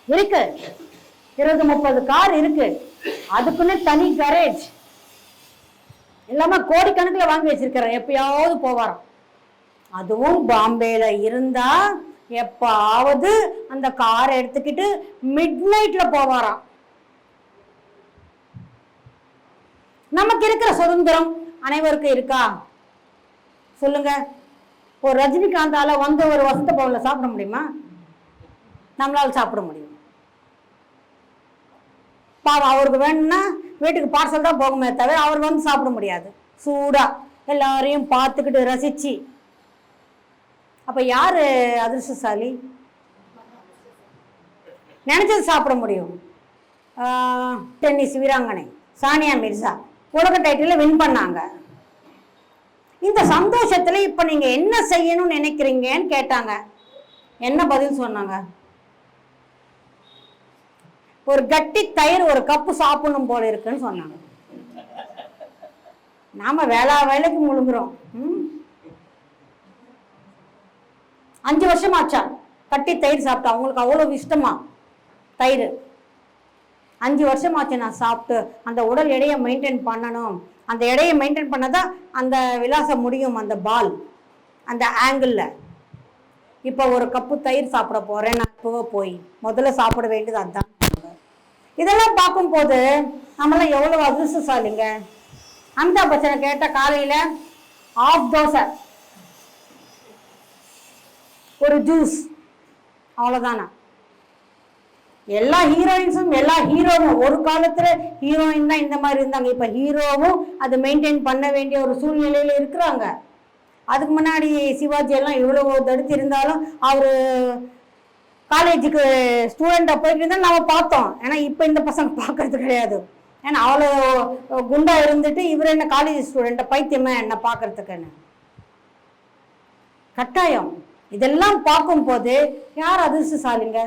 இருக்கு, 20-30 கார் இருக்கு, அதுக்குன்னு தனி கரேஜ் எல்லாமே கோடிக்கணக்கில் வாங்கி வச்சிருக்கிறார். எப்பயாவது போவாராம். அதுவும் பாம்பேல இருந்தா எப்பாவது அந்த காரை எடுத்துக்கிட்டு மிட் நைட்ல போவாராம். நமக்கு இருக்கிற சுதந்திரம் அனைவருக்கும் இருக்கா சொல்லுங்க? ஒரு ரஜினிகாந்தால ஒரு வசந்த பவுன்ல சாப்பிட முடியுமா? நம்மளால சாப்பிட முடியும். பாவம், அவருக்கு வேணும்னா வீட்டுக்கு பார்சல் தான் போகுமே தவிர அவர் சாப்பிட முடியாது சூடா எல்லாரையும் பார்த்துக்கிட்டு ரசிச்சு. அப்ப யாரு அதிர்ஷ்டசாலி? நினைச்சது சாப்பிட முடியும். டென்னிஸ் வீராங்கனை சானியா மிர்சா உலக டைட்டில் வின் பண்ணாங்க. இந்த சந்தோஷத்துல இப்ப நீங்க என்ன செய்யணும்னு நினைக்கிறீங்கன்னு கேட்டாங்க. என்ன பதில் சொன்னாங்க? ஒரு கட்டி தயிர் ஒரு கப்பு சாப்பிடணும் போல இருக்குன்னு சொன்னாங்க. நாம வேலைக்கு முழுங்குறோம். 5 வருஷமாச்சா கட்டி தயிர் சாப்பிட்டா, அவங்களுக்கு அவ்வளவு இஷ்டமா தயிர். 5 வருஷமாச்சு நான் சாப்பிட்டு. அந்த உடல் எடையை மெயின்டைன் பண்ணணும், அந்த எடையை மெயின்டைன் பண்ணதான் அந்த விலாசம் முடியும், அந்த பால் அந்த ஆங்கிள். இப்போ ஒரு கப்பு தயிர் சாப்பிட போறேன் நான், இப்போவே போய் முதல்ல சாப்பிட வேண்டியது அதுதான். இதெல்லாம் பார்க்கும்போது நம்மளாம் எவ்வளவு அதிர்ஷ்டசாலிங்க. அந்த பச்சனை கேட்ட காலையில ஆஃப் தோசை, ஒரு ஜூஸ், அவ்வளவுதானா? எல்லா ஹீரோயின்ஸும் எல்லா ஹீரோவும் ஒரு காலத்துல ஹீரோயின் தான் இந்த மாதிரி இருந்தாங்க. இப்ப ஹீரோவும் அது மெயின்டைன் பண்ண வேண்டிய ஒரு சூழ்நிலையில இருக்கிறாங்க. அதுக்கு முன்னாடி சிவாஜி எல்லாம் இவ்வளவு தடுத்து இருந்தாலும் அவரு காலேஜுக்கு ஸ்டூடெண்ட்டாக போயிட்டு இருந்தால் நம்ம பார்த்தோம். ஏன்னா இப்போ இந்த பசங்க பார்க்கறது கிடையாது. ஏன்னா அவ்வளோ குண்டா இருந்துட்டு இவர் என்ன காலேஜ் ஸ்டூடெண்ட்டை பைத்தியமா என்ன பார்க்கறதுக்குன்னு. கட்டாயம் இதெல்லாம் பார்க்கும்போது யார் அதிர்ஷ்டசாலிங்க?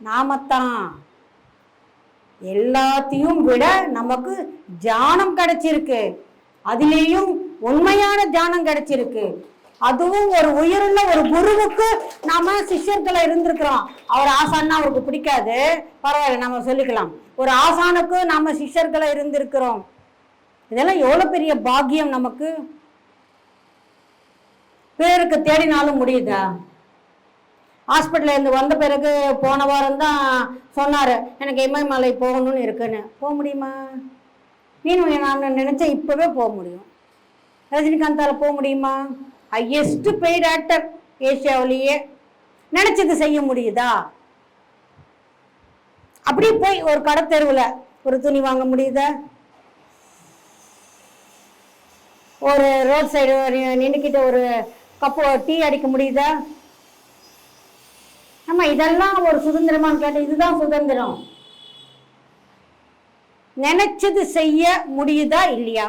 நாமத்தான். எல்லாத்தையும் விட நமக்கு ஞானம் கிடைச்சிருக்கு, அதிலேயும் உண்மையான ஞானம் கிடைச்சிருக்கு. அதுவும் ஒரு உயிருள்ள ஒரு குருவுக்கு நாம சிஷ்யர்களை இருந்திருக்கிறோம். அவர் ஆசான்னா அவருக்கு பிடிக்காது, பரவாயில்ல நம்ம சொல்லிக்கலாம். ஒரு ஆசானுக்கு நாம சிஷ்யர்களை இருந்திருக்கிறோம். இதெல்லாம் எவ்வளவு பெரிய பாக்கியம் நமக்கு. பேருக்கு தேடினாலும் முடியுதா? ஹாஸ்பிட்டல்ல இருந்து வந்த பிறகு போன வாரம் தான் சொன்னாரு எனக்கு இமயமலை போகணும்னு இருக்குன்னு. போக முடியுமா? நான் நினைச்சேன் இப்பவே போக முடியும். ரஜினிகாந்தால போக முடியுமா? ஹையஸ்ட் பெய்டு ஆக்டர் ஏசியாவிலேயே. நினைச்சது செய்ய முடியுதா? அப்படி போய் ஒரு கடை தெருவில் ஒரு துணி வாங்க முடியுதா? ஒரு ரோட் சைடு நின்றுக்கிட்ட ஒரு கப்பு டீ அடிக்க முடியுதா? நம்ம இதெல்லாம் ஒரு சுதந்திரமான்னு கேட்ட இதுதான் சுதந்திரம். நினைச்சது செய்ய முடியுதா இல்லையா?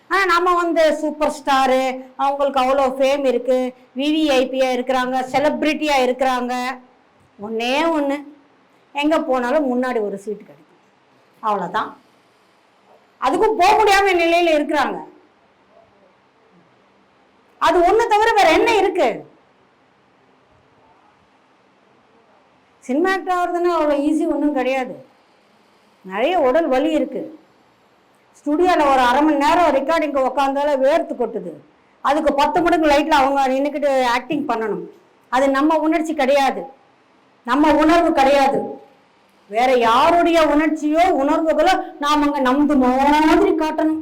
ஆனா நம்ம சூப்பர் ஸ்டாரு, அவங்களுக்கு அவ்வளோ ஃபேம் இருக்கு, விவிஐபியா இருக்கிறாங்க, செலிபிரிட்டியா இருக்கிறாங்க. ஒன்னே ஒன்று, எங்க போனாலும் முன்னாடி ஒரு சீட்டு கிடைக்கும், அவ்வளோதான். அதுக்கும் போக முடியாம நிலையில இருக்கிறாங்க. அது ஒண்ணு தவிர வேற என்ன இருக்கு? சினிமா ஆக்டர் ஆகுறதுன்னா அவ்வளோ ஈஸி ஒன்றும் கிடையாது. நிறைய உடல் வலி இருக்கு. ஸ்டுடியோவில் ஒரு அரை மணி நேரம் ரெக்கார்டிங்கு உட்காந்தாலும் வேர்த்து கொட்டுது. அதுக்கு 10 மடங்கு லைட்டில் அவங்க நின்றுக்கிட்டு ஆக்டிங் பண்ணணும். அது நம்ம உணர்ச்சி கிடையாது, நம்ம உணர்வு கிடையாது. வேற யாருடைய உணர்ச்சியோ உணர்வுகளோ நாம் அங்கே நம்பு மாதிரி காட்டணும்.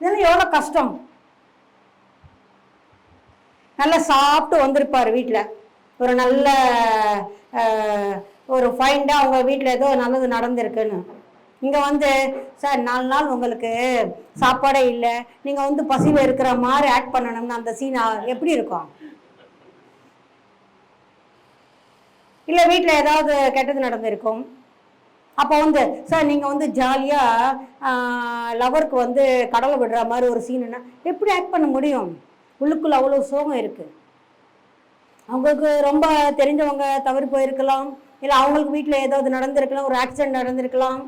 இதெல்லாம் எவ்வளோ கஷ்டம். நல்லா சாப்பிட்டு வந்திருப்பார் வீட்டில், ஒரு நல்ல ஒரு ஃபைண்டாக அவங்க வீட்டில் ஏதோ நல்லது நடந்திருக்குன்னு. இங்கே சார் 4 நாள் உங்களுக்கு சாப்பாடே இல்லை, நீங்கள் பசியில் இருக்கிற மாதிரி ஆக்ட் பண்ணணும்னு அந்த சீன் எப்படி இருக்கும்? இல்லை வீட்டில் ஏதாவது கெட்டது நடந்திருக்கும். அப்போ சார் நீங்கள் ஜாலியாக லவருக்கு கடலை விடுற மாதிரி ஒரு சீனுன்னா எப்படி ஆக்ட் பண்ண முடியும்? உள்ளுக்குள்ள அவ்வளோ சோகம் இருக்குது. அவங்களுக்கு ரொம்ப தெரிஞ்சவங்க தவறி போயிருக்கலாம், இல்லை அவங்களுக்கு வீட்டில் ஏதாவது நடந்திருக்கலாம், ஒரு ஆக்சிடென்ட் நடந்திருக்கலாம்.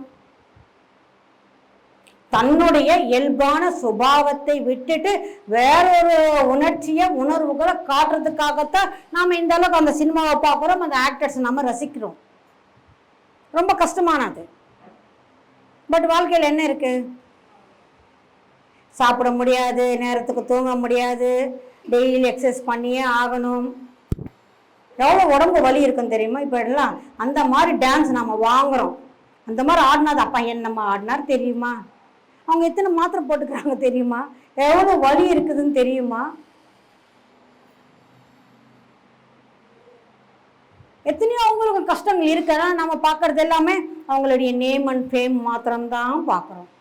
தன்னுடைய இயல்பான சுபாவத்தை விட்டுட்டு வேறொரு உணர்வுகளை காட்டுறதுக்காகத்தான் நாம் இந்த அளவுக்கு அந்த சினிமாவை பார்க்குறோம், அந்த ஆக்டர்ஸ் நம்ம ரசிக்கிறோம். ரொம்ப கஷ்டமானது. பட் வாழ்க்கையில் என்ன இருக்கு? சாப்பிட முடியாது, நேரத்துக்கு தூங்க முடியாது, டெய்லி எக்ஸசைஸ் பண்ணியே ஆகணும். எவ்வளோ உடம்பு வலி இருக்குன்னு தெரியுமா? இப்போ எல்லாம் அந்த மாதிரி டான்ஸ் நம்ம வாங்குறோம். அந்த மாதிரி ஆடினாது அப்பா என்னம்மா ஆடினார் தெரியுமா? அவங்க எத்தனை மாத்திரை போட்டுக்கிறாங்க தெரியுமா? எவ்வளோ வலி இருக்குதுன்னு தெரியுமா? எத்தனையோ அவங்களுக்கு கஷ்டங்கள் இருக்கா. நம்ம பார்க்கறது எல்லாமே அவங்களுடைய நேம் அண்ட் ஃபேம் மாத்திரம்தான் பார்க்குறோம்.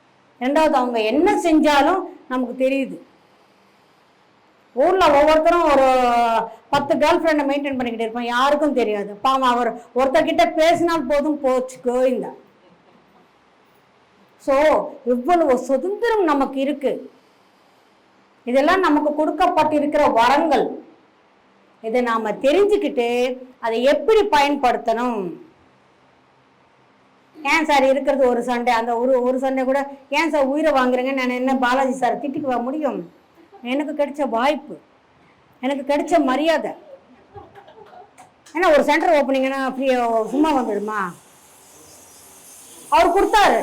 ரெண்டாவது அவங்க என்ன செஞ்சாலும் நமக்கு தெரியுது. ஊரில் ஒவ்வொருத்தரும் ஒரு 10 கேர்ள் ஃப்ரெண்டை மெயின்டைன் பண்ணிக்கிட்டு இருப்போம், யாருக்கும் தெரியாது. பாவம் அவர் ஒருத்தர்கிட்ட பேசினால் போதும் போச்சு கோவிந்தா. ஸோ இவ்வளவு சுதந்திரம் நமக்கு இருக்கு. இதெல்லாம் நமக்கு கொடுக்கப்பட்டிருக்கிற வரங்கள். இதை நாம தெரிஞ்சுக்கிட்டு அதை எப்படி பயன்படுத்தணும். ஏன் சார் இருக்கிறது ஒரு சண்டை, அந்த ஒரு சண்டை கூட ஏன் சார் உயிரை வாங்குறீங்க? நான் என்ன பாலாஜி சார் திட்டிக்க முடியும்? எனக்கு கிடைச்ச வாய்ப்பு, எனக்கு கிடைச்ச மரியாதை. ஏன்னா ஒரு சென்டர் ஓப்பனிங்கன்னா ஃப்ரீயா சும்மா வந்துடுமா? அவர் கொடுத்தாரு,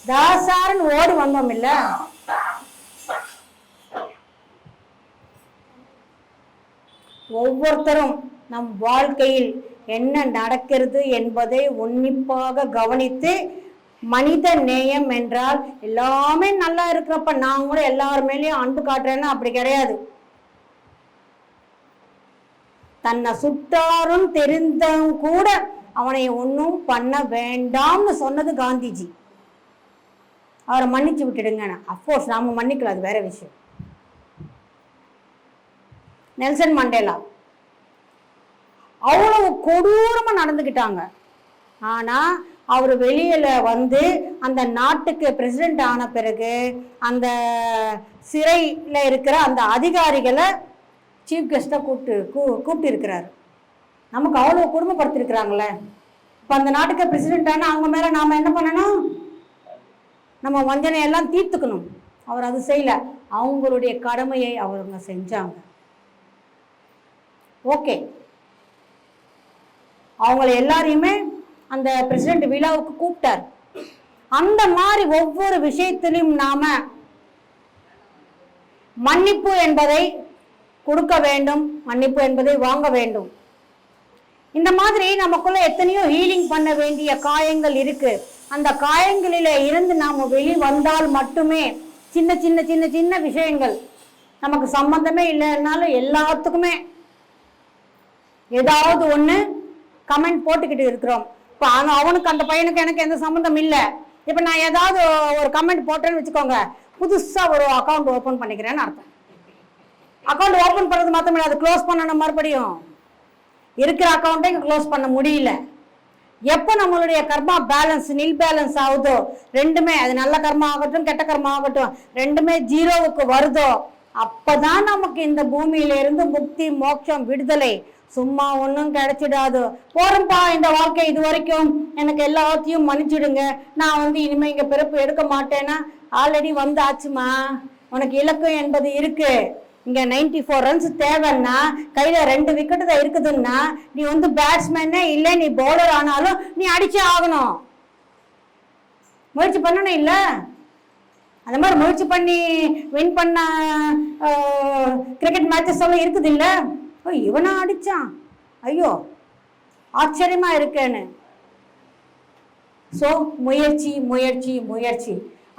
தாசாரன் ஓடி வந்தோம். இல்ல ஒவ்வொருத்தரும் நம் வாழ்க்கையில் என்ன நடக்கிறது என்பதை உன்னிப்பாக கவனித்து, மனித நேயம் என்றால் எல்லாமே நல்லா இருக்கிறப்ப நான் கூட எல்லார் மேலேயும் அன்பு காட்டுறேன்னா அப்படி கிடையாது. தன்னை சுட்டாரும் தெரிந்தவங்க கூட அவனை ஒன்றும் பண்ண வேண்டாம்னு சொன்னது காந்திஜி. அவரை மன்னிச்சு விட்டுடுங்க. அஃப்கோர்ஸ் நாம மன்னிக்கல, அது வேற விஷயம். நெல்சன் மண்டேலா அவ்வளவு கொடூரமா நடந்துக்கிட்டாங்க. ஆனா அவர் வெளியில வந்து அந்த நாட்டுக்கு பிரசிடென்ட் ஆன பிறகு அந்த சிறையில இருக்கிற அந்த அதிகாரிகளை சீஃப் கெஸ்டா கூப்பிட்டு இருக்கிறாரு. நமக்கு அவ்வளவு குடும்பப்படுத்திருக்கிறாங்களே. இப்ப அந்த நாட்டுக்கு பிரசிடென்ட் ஆனா அவங்க மேல நாம என்ன பண்ணணும்? நம்ம வஞ்சனை எல்லாம் தீர்த்துக்கணும். அவர் அது செய்யல. அவங்களுடைய கடமையை அவங்க செஞ்சாங்க. ஓகே, அவங்களை எல்லாரையுமே அந்த பிரசிடென்ட் விழாவுக்கு கூப்பிட்டார். அந்த மாதிரி ஒவ்வொரு விஷயத்திலும் நாம மன்னிப்பு என்பதை கொடுக்க வேண்டும், மன்னிப்பு என்பதை வாங்க வேண்டும். இந்த மாதிரி நமக்குள்ள எத்தனையோ ஹீலிங் பண்ண வேண்டிய காயங்கள் இருக்கு. அந்த காயங்களில இருந்து நாம வெளி வந்தால் மட்டுமே சின்ன சின்ன சின்ன சின்ன விஷயங்கள் நமக்கு சம்பந்தமே இல்லைன்னாலும் எல்லாத்துக்குமே ஏதாவது ஒண்ணு கமெண்ட் போட்டுக்கிட்டு இருக்கிறோம். இப்போ அவனுக்கு அந்த பையனுக்கு எனக்கு எந்த சம்மந்தம் இல்லை. இப்போ நான் ஏதாவது ஒரு கமெண்ட் போட்டேன்னு வச்சுக்கோங்க, புதுசா ஒரு அக்கௌண்ட் ஓபன் பண்ணிக்கிறேன்னு அர்த்தம். அக்கௌண்ட் ஓபன் பண்றது மாத்திரம் அது க்ளோஸ் பண்ணணும். மறுபடியும் இருக்கிற அக்கௌண்ட்டை க்ளோஸ் பண்ண முடியல. எப்போ நம்மளுடைய கர்மா பேலன்ஸ் நில் பேலன்ஸ் ஆகுதோ, ரெண்டுமே அது நல்ல கர்மா ஆகட்டும் கெட்ட கர்மா ஆகட்டும் ரெண்டுமே ஜீரோவுக்கு வருதோ, அப்பதான் நமக்கு இந்த பூமியில இருந்து முக்தி மோட்சம் விடுதலை. சும்மா ஒன்றும் கிடைச்சிடாது. போறப்பா இந்த வாழ்க்கை இது வரைக்கும் எனக்கு எல்லாத்தையும் மன்னிச்சிடுங்க, நான் வந்து இனிமே இங்க பிறப்பு எடுக்க மாட்டேன்னா ஆல்ரெடி வந்து ஆச்சுமா. உனக்கு இலக்கம் என்பது இருக்கு. இங்க 94 ரன்ஸ் தேவைன்னா கையில 2 விக்கெட்டு தான் இருக்குதுன்னா நீ வந்து பேட்ஸ்மேனே இல்லை, நீ பவுலர் ஆனாலும் நீ அடிச்சே ஆகணும். முயற்சி பண்ணணும் இல்ல? அந்த மாதிரி முயற்சி பண்ணி வின் பண்ண கிரிக்கெட் மேட்சஸ் எல்லாம் இருக்குது இல்ல? இவனா அடிச்சான், ஐயோ ஆச்சரியமா இருக்கேன்னு. சோ முயற்சி முயற்சி முயற்சி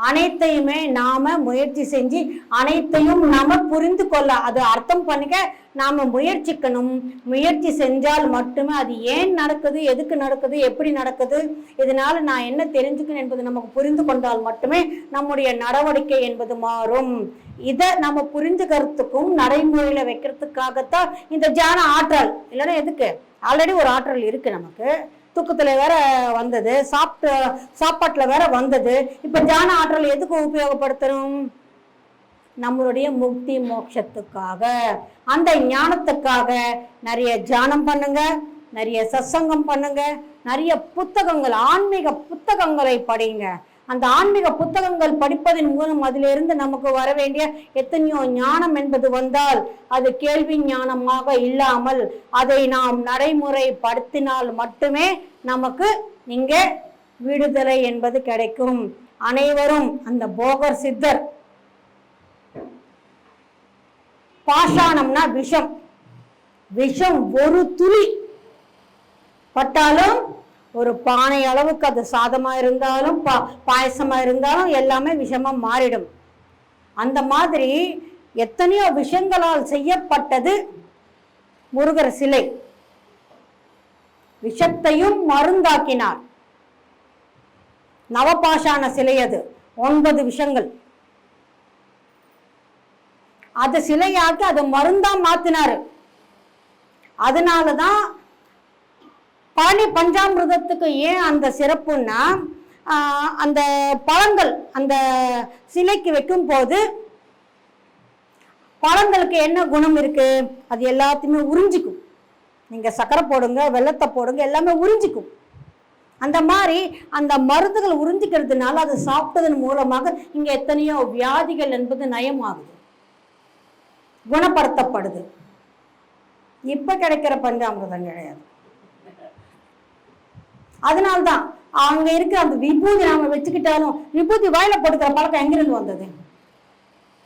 அனைத்தையுமே நாம முயற்சி செஞ்சு அனைத்தையும் நாம புரிந்து கொள்ள, அது அர்த்தம் பண்ணிக்க நாம முயற்சிக்கணும். முயற்சி செஞ்சால் மட்டுமே அது ஏன் நடக்குது, எதுக்கு நடக்குது, எப்படி நடக்குது, இதனால நான் என்ன தெரிஞ்சுக்கணும் என்பது நமக்கு புரிந்து கொண்டால் மட்டுமே நம்முடைய நடவடிக்கை என்பது மாறும். இதை நம்ம புரிஞ்சுக்கிறதுக்கும் நடைமுறையில வைக்கிறதுக்காகத்தான் இந்த தியான ஆற்றல். இல்லைன்னா எதுக்கு? ஆல்ரெடி ஒரு ஆற்றல் இருக்கு நமக்கு. தூக்கத்துல வேற வந்தது, சாப்பாட்டுல வேற வந்தது. இப்ப தியான ஆற்றல் எதுக்கு உபயோகப்படுத்தணும்? நம்மளுடைய முக்தி மோட்சத்துக்காக, அந்த ஞானத்துக்காக. நிறைய தியானம் பண்ணுங்க, நிறைய சத்சங்கம் பண்ணுங்க, நிறைய புத்தகங்கள் ஆன்மீக புத்தகங்களை படிங்க. அந்த ஆன்மீக புத்தகங்கள் படிப்பதன் மூலம் அதிலிருந்து நமக்கு வர வேண்டிய எத்தனையோ ஞானம் என்பது வந்தால் அது கேள்வி ஞானமாக இல்லாமல் அதை நாம் நடைமுறைப்படுத்தினால் மட்டுமே நமக்கு இங்க விடுதலை என்பது கிடைக்கும். அனைவரும் அந்த போகர் சித்தர், பாஷாணம்னா விஷம், விஷம் ஒரு துளி பட்டாலும் ஒரு பானை அளவுக்கு அது சாதமா இருந்தாலும் பாயசமா இருந்தாலும் எல்லாமே விஷமா மாறிடும். அந்த மாதிரி எத்தனையோ விஷங்களால் செய்யப்பட்டது முருகர் சிலை. விஷத்தையும் மருந்தாக்கினார். நவபாஷான சிலை அது, 9 விஷங்கள். அது சிலையாக்கி அதை மருந்தா மாத்தினாரு. அதனாலதான் பழனி பஞ்சாமிர்தத்துக்கு ஏன் அந்த சிறப்புன்னா, அந்த பழங்கள் அந்த சிலைக்கு வைக்கும் போது பழங்களுக்கு என்ன குணம் இருக்கு? அது எல்லாத்தையுமே உறிஞ்சிக்கும். நீங்க சக்கரை போடுங்க, வெள்ளத்தை போடுங்க, எல்லாமே உறிஞ்சிக்கும். அந்த மாதிரி அந்த மருந்துகள் உறிஞ்சிக்கிறதுனால அது சாப்பிட்டதன் மூலமாக இங்க எத்தனையோ வியாதிகள் என்பது நயமாகுது, குணப்படுத்தப்படுது. இப்ப கிடைக்கிற பஞ்சாமிர்தம் கிடையாது. அதனால்தான் அங்க இருக்க அந்த விபூதி நாம வச்சுக்கிட்டாலும், விபூதி வாயில போட்டுக்கிற பழக்கம் எங்கிருந்து வந்தது?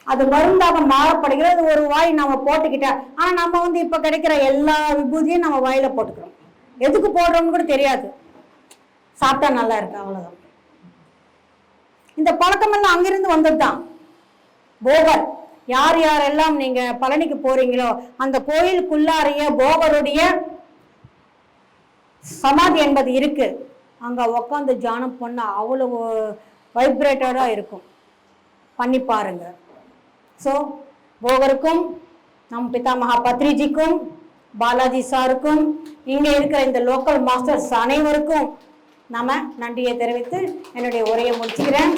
அது மருந்தாக மாறப்படுகிறது. ஒரு வாய் நாம போட்டுக்கிட்டா, ஆனா நம்ம வந்து இப்ப கிடைக்கிற எல்லா விபூதியும் நம்ம வாயில போட்டுக்கிறோம். எதுக்கு போடுறோம்னு கூட தெரியாது, சாப்பிட்டா நல்லா இருக்கு அவ்வளவுதான். இந்த பழக்கம் எல்லாம் அங்கிருந்து வந்ததுதான். போகர், யார் யாரெல்லாம் நீங்க பழனிக்கு போறீங்களோ அந்த கோயிலுக்குள்ளாரிய போகருடைய சமாதி என்பது இருக்கு. அங்க உட்காந்து தியானம் பண்ண அவ்வளவு வைப்ரேட்டடா இருக்கும். பண்ணி பாருங்க. ஸோ போகருக்கும் நம் பிதாமகா பத்ரிஜிக்கும் பாலாஜி சாருக்கும் இங்கே இருக்கிற இந்த லோக்கல் மாஸ்டர்ஸ் அனைவருக்கும் நாம நன்றியை தெரிவித்து என்னுடைய உரையை முடிச்சுக்கிறேன்.